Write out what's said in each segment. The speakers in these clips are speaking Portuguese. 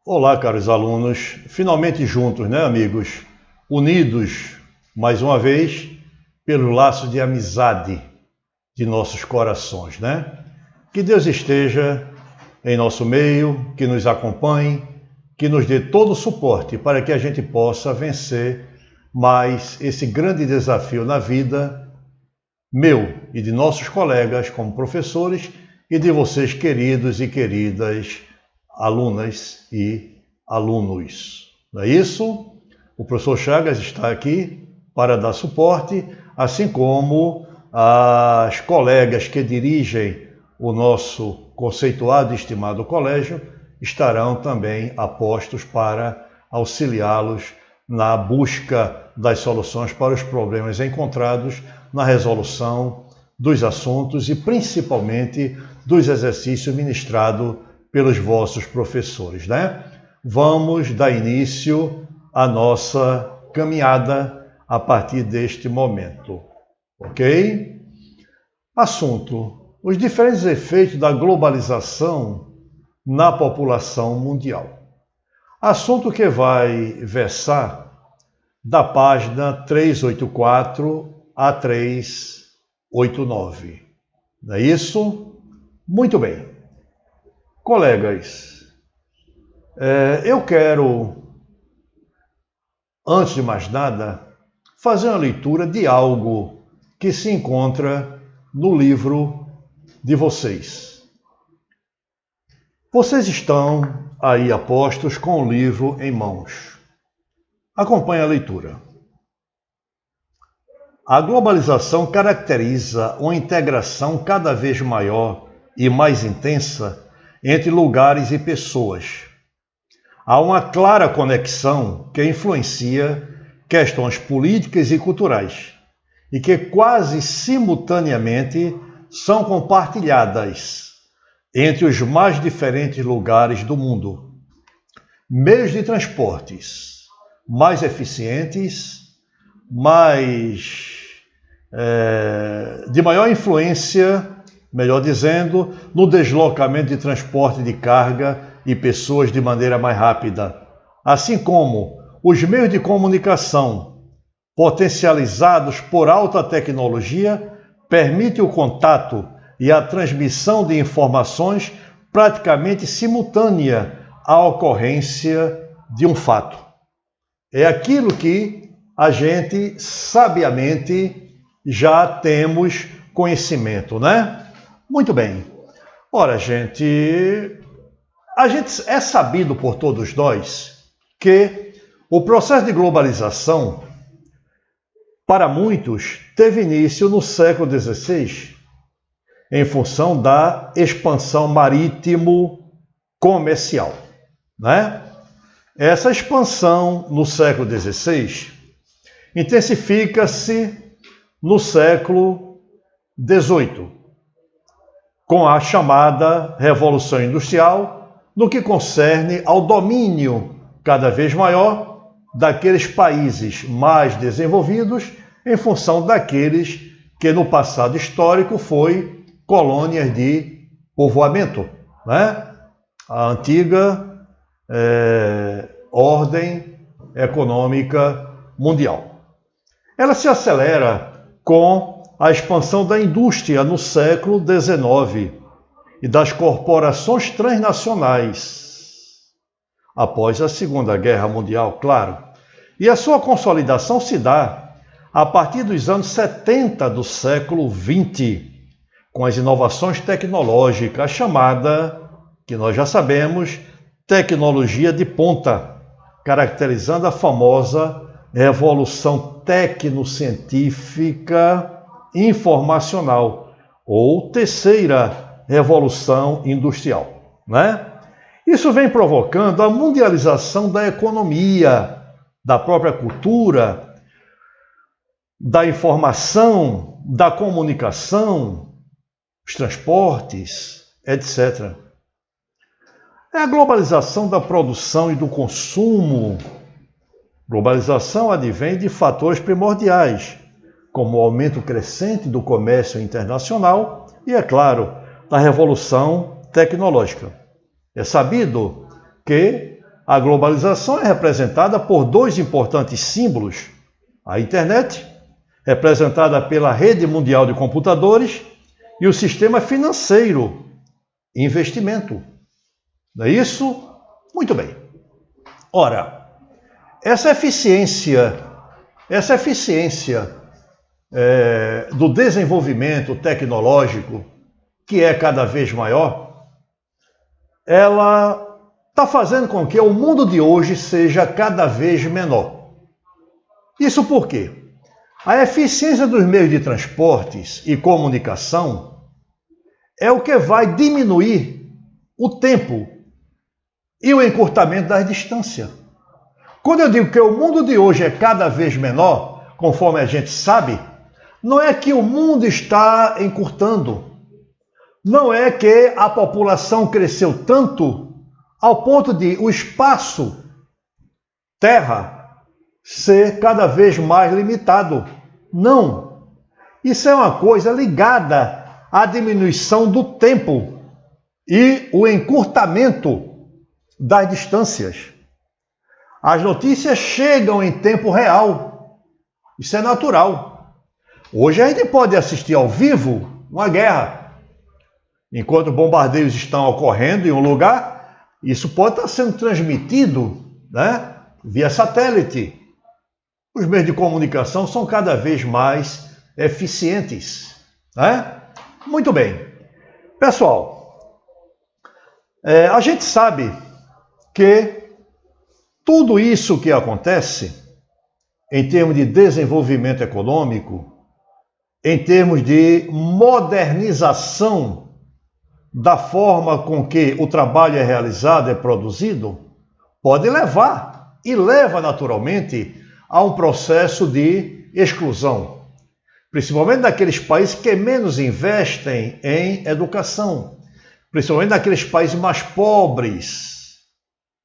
Olá, caros alunos, finalmente juntos, né, amigos? Unidos, mais uma vez, pelo laço de amizade de nossos corações, né? Que Deus esteja em nosso meio, que nos acompanhe, que nos dê todo o suporte para que a gente possa vencer mais esse grande desafio na vida, meu e de nossos colegas como professores e de vocês, queridos e queridas alunas e alunos. Não é isso? O professor Chagas está aqui para dar suporte, assim como as colegas que dirigem o nosso conceituado e estimado colégio estarão também a postos para auxiliá-los na busca das soluções para os problemas encontrados na resolução dos assuntos e principalmente dos exercícios ministrados pelos vossos professores, né? Vamos dar início à nossa caminhada a partir deste momento, ok? Assunto: os diferentes efeitos da globalização na população mundial. Assunto que vai versar da página 384 a 389. Não é isso? Muito bem. Colegas, eu quero, antes de mais nada, fazer uma leitura de algo que se encontra no livro de vocês. Vocês estão aí apostos com o livro em mãos. Acompanhe a leitura. A globalização caracteriza uma integração cada vez maior e mais intensa entre lugares e pessoas. Há uma clara conexão que influencia questões políticas e culturais e que quase simultaneamente são compartilhadas entre os mais diferentes lugares do mundo. Meios de transportes mais eficientes, de maior influência, melhor dizendo, no deslocamento de transporte de carga e pessoas de maneira mais rápida, assim como os meios de comunicação potencializados por alta tecnologia permitem o contato e a transmissão de informações praticamente simultânea à ocorrência de um fato. É aquilo que a gente sabiamente já temos conhecimento, né? Muito bem. Ora, a gente é sabido por todos nós que o processo de globalização, para muitos, teve início no século XVI, em função da expansão marítimo-comercial, né? Essa expansão no século XVI intensifica-se no século XVIII, com a chamada Revolução Industrial, no que concerne ao domínio cada vez maior daqueles países mais desenvolvidos em função daqueles que no passado histórico foi colônias de povoamento, né? A antiga ordem econômica mundial. Ela se acelera com a expansão da indústria no século XIX e das corporações transnacionais, após a Segunda Guerra Mundial, claro. E a sua consolidação se dá a partir dos anos 70 do século XX, com as inovações tecnológicas, chamada, que nós já sabemos, tecnologia de ponta, caracterizando a famosa revolução tecnocientífica informacional, ou terceira revolução industrial, né? Isso vem provocando a mundialização da economia, da própria cultura, da informação, da comunicação, os transportes, etc. É a globalização da produção e do consumo. Globalização advém de fatores primordiais, como o aumento crescente do comércio internacional e, é claro, da revolução tecnológica. É sabido que A globalização é representada por dois importantes símbolos: a internet, representada pela rede mundial de computadores, e o sistema financeiro, investimento. Não é isso? Muito bem. Ora, essa eficiência do desenvolvimento tecnológico, que é cada vez maior, ela está fazendo com que o mundo de hoje seja cada vez menor. Isso por quê? A eficiência dos meios de transportes e comunicação é o que vai diminuir o tempo e o encurtamento das distâncias. Quando eu digo que o mundo de hoje é cada vez menor, conforme a gente sabe, não é que o mundo está encurtando, não é que a população cresceu tanto ao ponto de o espaço terra ser cada vez mais limitado. Não. Isso é uma coisa ligada à diminuição do tempo e o encurtamento das distâncias. As notícias chegam em tempo real. Isso é natural. Hoje a gente pode assistir ao vivo uma guerra. Enquanto bombardeios estão ocorrendo em um lugar, isso pode estar sendo transmitido, né, via satélite. Os meios de comunicação são cada vez mais eficientes, né? Muito bem. Pessoal, a gente sabe que tudo isso que acontece em termos de desenvolvimento econômico, em termos de modernização da forma com que o trabalho é realizado, é produzido, pode levar, e leva naturalmente, a um processo de exclusão, principalmente naqueles países que menos investem em educação, principalmente naqueles países mais pobres,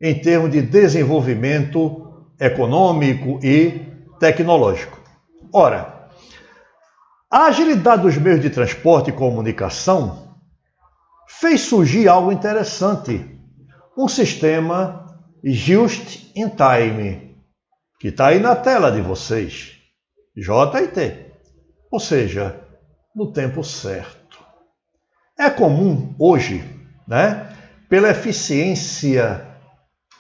em termos de desenvolvimento econômico e tecnológico. Ora, a agilidade dos meios de transporte e comunicação fez surgir algo interessante, um sistema Just in Time, que está aí na tela de vocês, JIT, ou seja, no tempo certo. É comum hoje, né, pela eficiência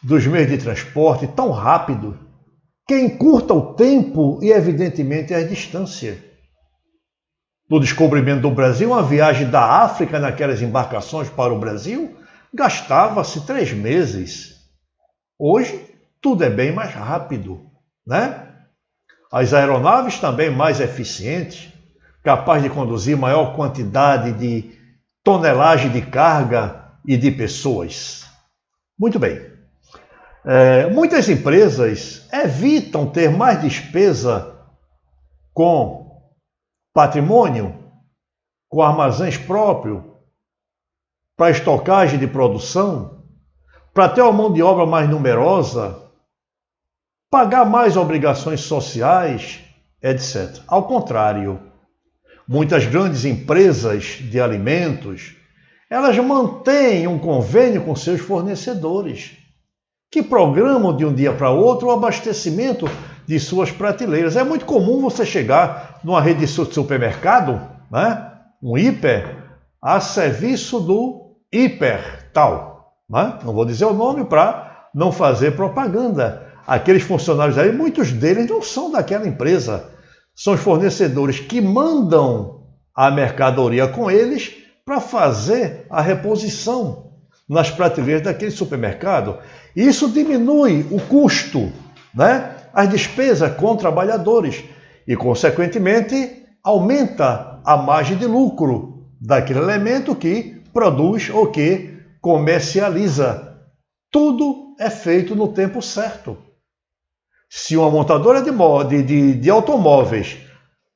dos meios de transporte tão rápido, que encurta o tempo e, evidentemente, a distância. No descobrimento do Brasil, uma viagem da África naquelas embarcações para o Brasil gastava-se 3 meses. Hoje, tudo é bem mais rápido, né? As aeronaves também mais eficientes, capazes de conduzir maior quantidade de tonelagem de carga e de pessoas. Muito bem. Muitas empresas evitam ter mais despesa com patrimônio, com armazéns próprios, para estocagem de produção, para ter uma mão de obra mais numerosa, pagar mais obrigações sociais, etc. Ao contrário, muitas grandes empresas de alimentos, elas mantêm um convênio com seus fornecedores, que programam de um dia para outro o abastecimento de suas prateleiras. É muito comum você chegar numa rede de supermercado, né, um hiper, a serviço do hiper tal, né? Não vou dizer o nome para não fazer propaganda. Aqueles funcionários aí, muitos deles não são daquela empresa. São os fornecedores que mandam a mercadoria com eles para fazer a reposição nas prateleiras daquele supermercado. Isso diminui o custo, né, as despesas com trabalhadores e, consequentemente, aumenta a margem de lucro daquele elemento que produz ou que comercializa. Tudo é feito no tempo certo. Se uma montadora de automóveis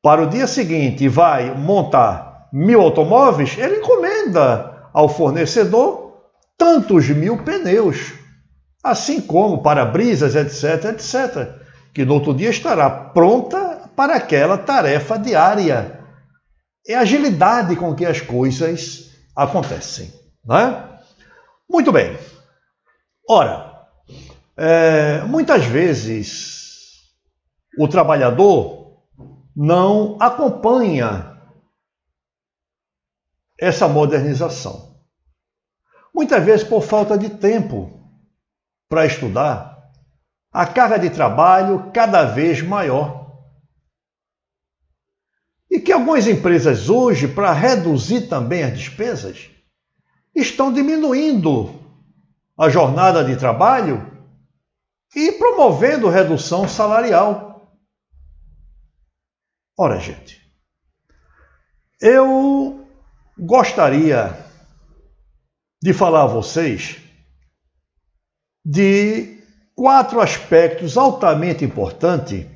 para o dia seguinte vai montar 1000 automóveis, ele encomenda ao fornecedor tantos 1000 pneus, assim como para-brisas, etc, etc, que no outro dia estará pronta para aquela tarefa diária. É a agilidade com que as coisas acontecem, né? Muito bem. Ora, Muitas vezes o trabalhador não acompanha essa modernização. Muitas vezes por falta de tempo para estudar, a carga de trabalho cada vez maior. E que algumas empresas hoje, para reduzir também as despesas, estão diminuindo a jornada de trabalho e promovendo redução salarial. Ora, gente, eu gostaria de falar a vocês de 4 aspectos altamente importantes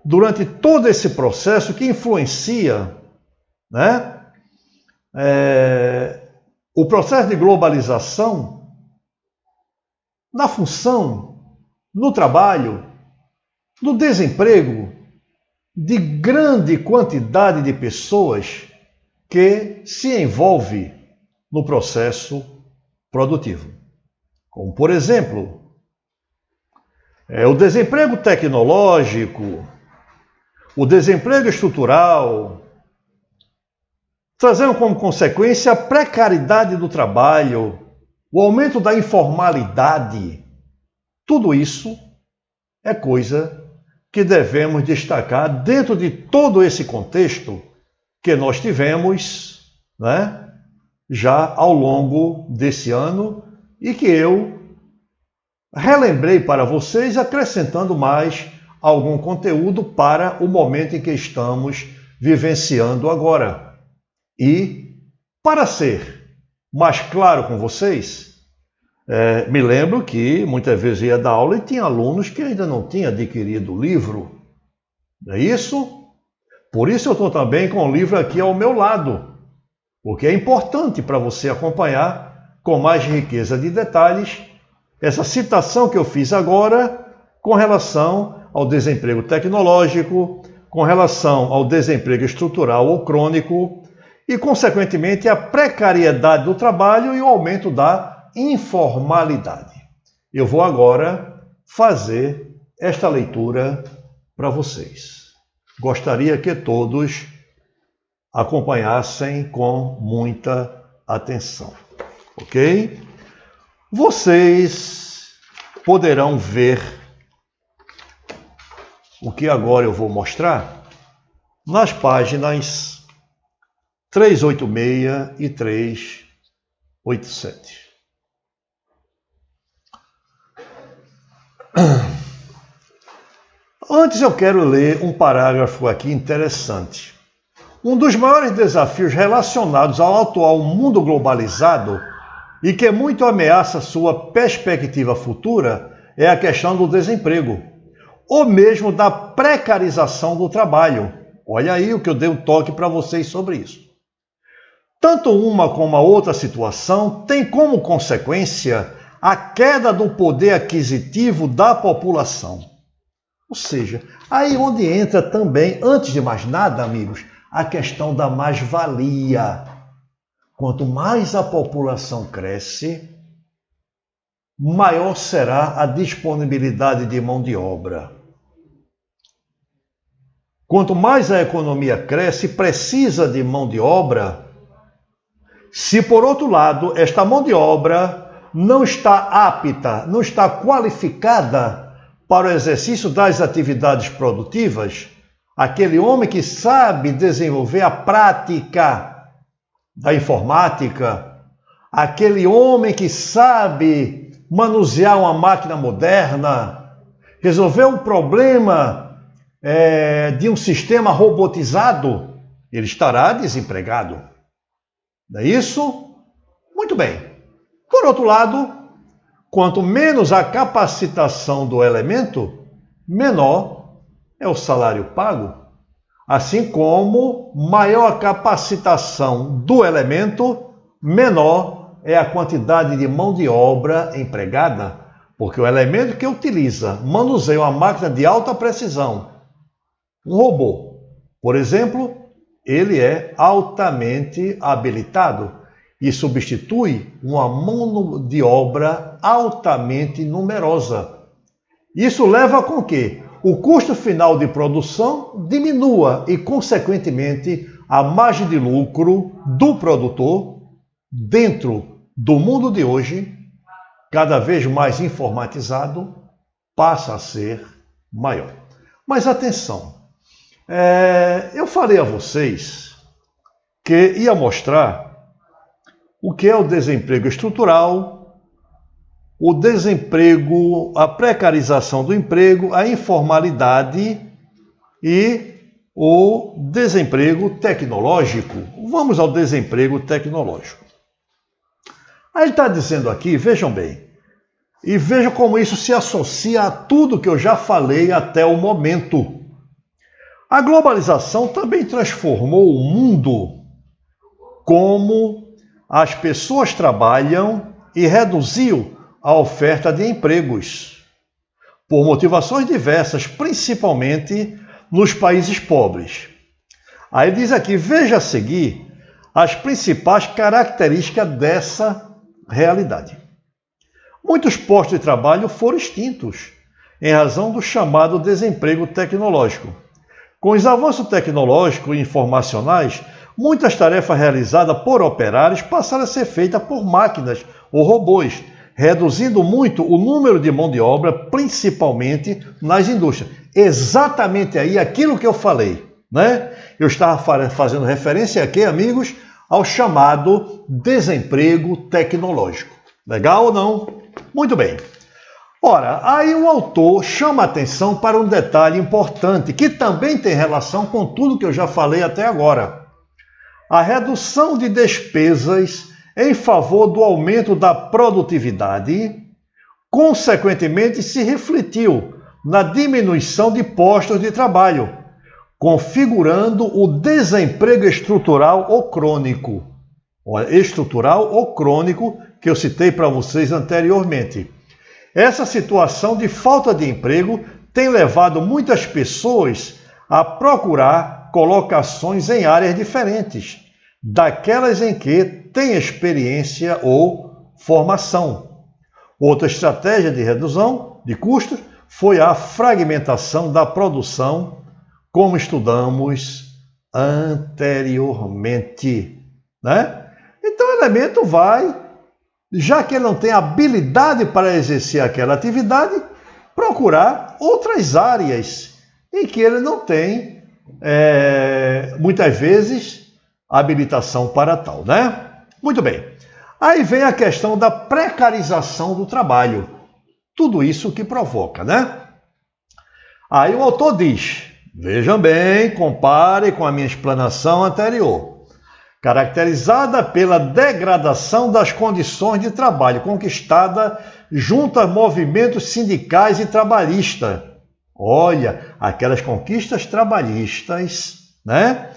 durante todo esse processo que influencia, né, o processo de globalização na função, no trabalho, no desemprego de grande quantidade de pessoas que se envolve no processo produtivo. Como, por exemplo, o desemprego tecnológico, o desemprego estrutural, trazendo como consequência a precariedade do trabalho, o aumento da informalidade. Tudo isso é coisa que devemos destacar dentro de todo esse contexto que nós tivemos, né, já ao longo desse ano e que eu relembrei para vocês, acrescentando mais algum conteúdo para o momento em que estamos vivenciando agora. E, para ser mais claro com vocês, me lembro que muitas vezes ia dar aula e tinha alunos que ainda não tinham adquirido o livro. Não é isso? Por isso eu estou também com o livro aqui ao meu lado, porque é importante para você acompanhar com mais riqueza de detalhes essa citação que eu fiz agora com relação ao desemprego tecnológico, com relação ao desemprego estrutural ou crônico e, consequentemente, a precariedade do trabalho e o aumento da informalidade. Eu vou agora fazer esta leitura para vocês. Gostaria que todos acompanhassem com muita atenção, ok? Vocês poderão ver o que agora eu vou mostrar nas páginas 386 e 387. Antes eu quero ler um parágrafo aqui interessante. Um dos maiores desafios relacionados ao atual mundo globalizado e que muito ameaça sua perspectiva futura é a questão do desemprego, ou mesmo da precarização do trabalho. Olha aí o que eu dei um toque para vocês sobre isso. Tanto uma como a outra situação tem como consequência a queda do poder aquisitivo da população. Ou seja, aí onde entra também, antes de mais nada, amigos, a questão da mais-valia. Quanto mais a população cresce, maior será a disponibilidade de mão de obra. Quanto mais a economia cresce, precisa de mão de obra. Se, por outro lado, esta mão de obra não está apta, não está qualificada para o exercício das atividades produtivas, aquele homem que sabe desenvolver a prática da informática, aquele homem que sabe manusear uma máquina moderna, resolver um problema de um sistema robotizado, ele estará desempregado. Não é isso? Muito bem. Por outro lado, quanto menos a capacitação do elemento, menor é o salário pago. Assim como maior a capacitação do elemento, menor é a quantidade de mão de obra empregada. Porque o elemento que utiliza, manuseia uma máquina de alta precisão, um robô, por exemplo, ele é altamente habilitado e substitui uma mão de obra altamente numerosa. Isso leva com que o custo final de produção diminua e, consequentemente, a margem de lucro do produtor, dentro do mundo de hoje, cada vez mais informatizado, passa a ser maior. Mas atenção, eu falei a vocês que ia mostrar o que é o desemprego estrutural, o desemprego, a precarização do emprego, a informalidade e o desemprego tecnológico. Vamos ao desemprego tecnológico. Aí ele está dizendo aqui, vejam bem, e vejam como isso se associa a tudo que eu já falei até o momento. A globalização também transformou o mundo como as pessoas trabalham e reduziu a oferta de empregos, por motivações diversas, principalmente nos países pobres. Aí diz aqui, veja a seguir as principais características dessa realidade. Muitos postos de trabalho foram extintos em razão do chamado desemprego tecnológico. Com os avanços tecnológicos e informacionais, muitas tarefas realizadas por operários passaram a ser feitas por máquinas ou robôs, reduzindo muito o número de mão de obra, principalmente nas indústrias. Exatamente aí aquilo que eu falei, né? Eu estava fazendo referência aqui, amigos, ao chamado desemprego tecnológico. Legal ou não? Muito bem. Ora, aí o autor chama a atenção para um detalhe importante, que também tem relação com tudo que eu já falei até agora. A redução de despesas em favor do aumento da produtividade, consequentemente, se refletiu na diminuição de postos de trabalho, configurando o desemprego estrutural ou crônico. Estrutural ou crônico, que eu citei para vocês anteriormente. Essa situação de falta de emprego tem levado muitas pessoas a procurar colocações em áreas diferentes, daquelas em que tem experiência ou formação. Outra estratégia de redução de custos foi a fragmentação da produção, como estudamos anteriormente, né? Então o elemento vai, já que ele não tem habilidade para exercer aquela atividade, procurar outras áreas em que ele não tem, muitas vezes, habilitação para tal, né? Muito bem. Aí vem a questão da precarização do trabalho. Tudo isso que provoca, né? Aí o autor diz, vejam bem, compare com a minha explanação anterior. Caracterizada pela degradação das condições de trabalho conquistada junto a movimentos sindicais e trabalhistas. Olha, aquelas conquistas trabalhistas, né,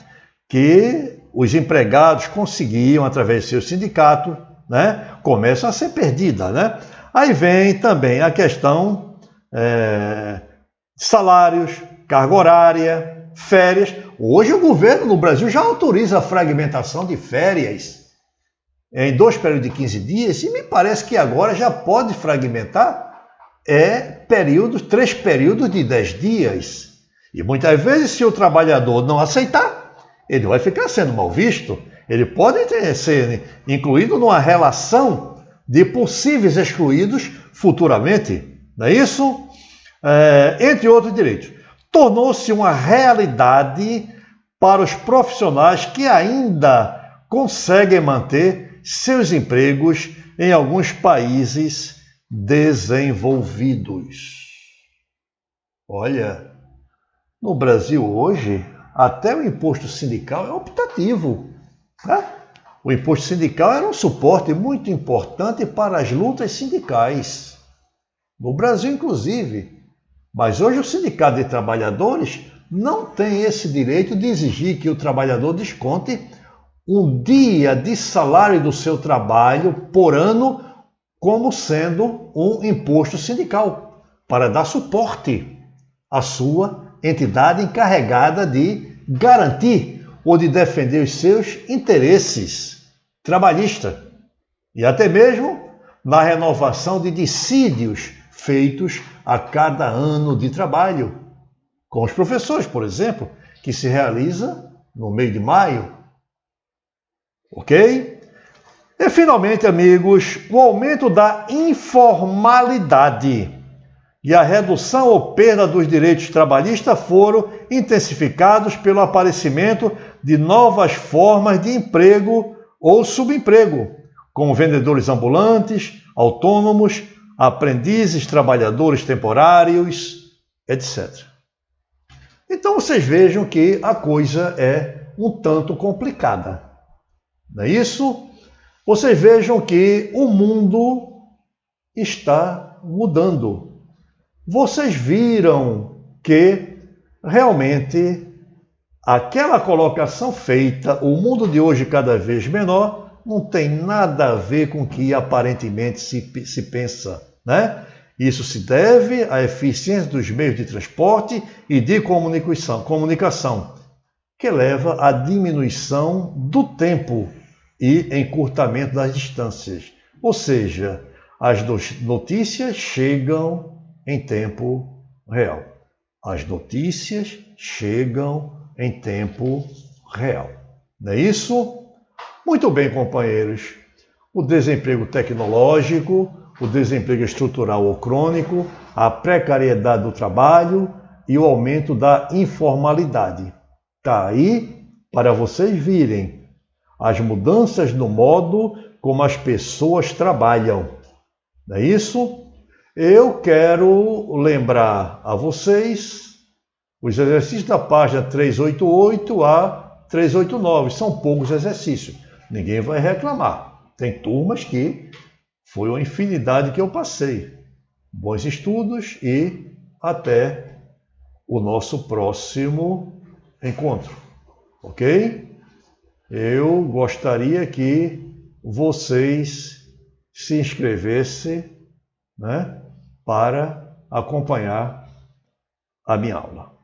que os empregados conseguiam através de seu sindicato, né, começam a ser perdidas, né? Aí vem também a questão de salários, carga horária, férias. Hoje o governo no Brasil já autoriza a fragmentação de férias em 2 períodos de 15 dias e me parece que agora já pode fragmentar 3 períodos de 10 dias. E muitas vezes, se o trabalhador não aceitar, ele vai ficar sendo mal visto. Ele pode ser incluído numa relação de possíveis excluídos futuramente. Não é isso? Entre outros direitos. Tornou-se uma realidade para os profissionais que ainda conseguem manter seus empregos em alguns países desenvolvidos. Olha, no Brasil hoje, até o imposto sindical é optativo, né? O imposto sindical era um suporte muito importante para as lutas sindicais, no Brasil inclusive. Mas hoje o sindicato de trabalhadores não tem esse direito de exigir que o trabalhador desconte um dia de salário do seu trabalho por ano como sendo um imposto sindical, para dar suporte à sua entidade encarregada de garantir ou de defender os seus interesses trabalhistas e até mesmo na renovação de dissídios feitos a cada ano de trabalho, com os professores, por exemplo, que se realiza no mês de maio. Ok? E, finalmente, amigos, o aumento da informalidade e a redução ou perda dos direitos trabalhistas foram intensificados pelo aparecimento de novas formas de emprego ou subemprego, como vendedores ambulantes, autônomos, aprendizes, trabalhadores temporários, etc. Então vocês vejam que a coisa é um tanto complicada. Não é isso? Vocês vejam que o mundo está mudando. Vocês viram que realmente aquela colocação feita, o mundo de hoje cada vez menor, não tem nada a ver com o que aparentemente se pensa, né? Isso se deve à eficiência dos meios de transporte e de comunicação, que leva à diminuição do tempo e encurtamento das distâncias. Ou seja, as notícias chegam em tempo real. As notícias chegam em tempo real. Não é isso? Muito bem, companheiros. O desemprego tecnológico, o desemprego estrutural ou crônico, a precariedade do trabalho e o aumento da informalidade. Está aí para vocês virem as mudanças no modo como as pessoas trabalham. Não é isso? Eu quero lembrar a vocês os exercícios da página 388 a 389. São poucos exercícios. Ninguém vai reclamar. Tem turmas que foi uma infinidade que eu passei. Bons estudos e até o nosso próximo encontro. Ok? Eu gostaria que vocês se inscrevessem, né, para acompanhar a minha aula.